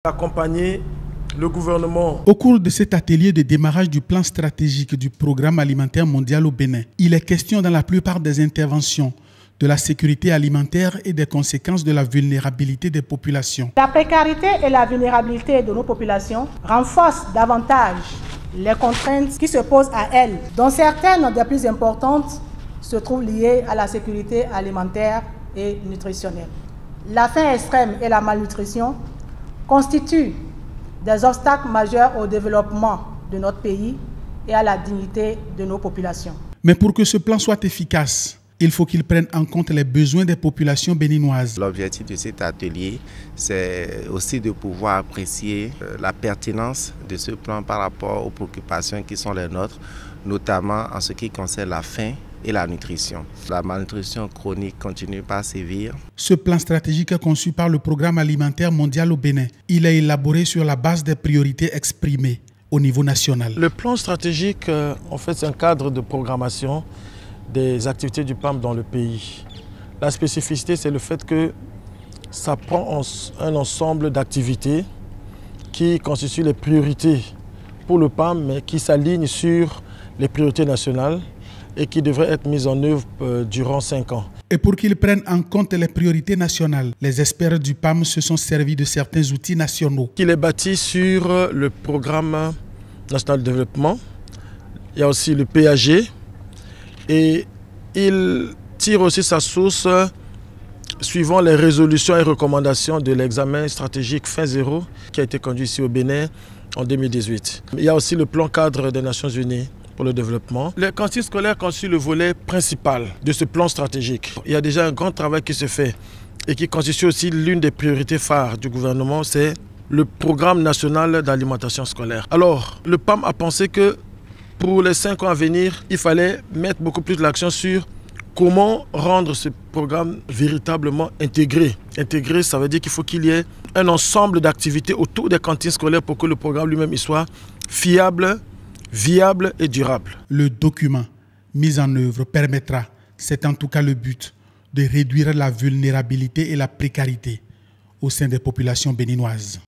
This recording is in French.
Accompagner le gouvernement. Au cours de cet atelier de démarrage du plan stratégique du programme alimentaire mondial au Bénin, il est question dans la plupart des interventions de la sécurité alimentaire et des conséquences de la vulnérabilité des populations. La précarité et la vulnérabilité de nos populations renforcent davantage les contraintes qui se posent à elles, dont certaines des plus importantes se trouvent liées à la sécurité alimentaire et nutritionnelle. La faim extrême et la malnutrition constituent des obstacles majeurs au développement de notre pays et à la dignité de nos populations. Mais pour que ce plan soit efficace, il faut qu'il prenne en compte les besoins des populations béninoises. L'objectif de cet atelier, c'est aussi de pouvoir apprécier la pertinence de ce plan par rapport aux préoccupations qui sont les nôtres, notamment en ce qui concerne la faim et la nutrition. La malnutrition chronique continue par sévir. Ce plan stratégique est conçu par le Programme alimentaire mondial au Bénin. Il est élaboré sur la base des priorités exprimées au niveau national. Le plan stratégique, en fait, c'est un cadre de programmation des activités du PAM dans le pays. La spécificité, c'est le fait que ça prend un ensemble d'activités qui constituent les priorités pour le PAM, mais qui s'alignent sur les priorités nationales et qui devraient être mises en œuvre durant 5 ans. Et pour qu'ils prennent en compte les priorités nationales, les experts du PAM se sont servis de certains outils nationaux. Il est bâti sur le programme national de développement, il y a aussi le PAG, et il tire aussi sa source suivant les résolutions et recommandations de l'examen stratégique Faim Zéro qui a été conduit ici au Bénin en 2018. Il y a aussi le plan cadre des Nations Unies pour le développement. Les cantines scolaires constituent le volet principal de ce plan stratégique. Il y a déjà un grand travail qui se fait et qui constitue aussi l'une des priorités phares du gouvernement, c'est le programme national d'alimentation scolaire. Alors, le PAM a pensé que pour les 5 ans à venir, il fallait mettre beaucoup plus l'accent sur comment rendre ce programme véritablement intégré. Intégré, ça veut dire qu'il faut qu'il y ait un ensemble d'activités autour des cantines scolaires pour que le programme lui-même soit fiable, viable et durable. Le document mis en œuvre permettra, c'est en tout cas le but, de réduire la vulnérabilité et la précarité au sein des populations béninoises.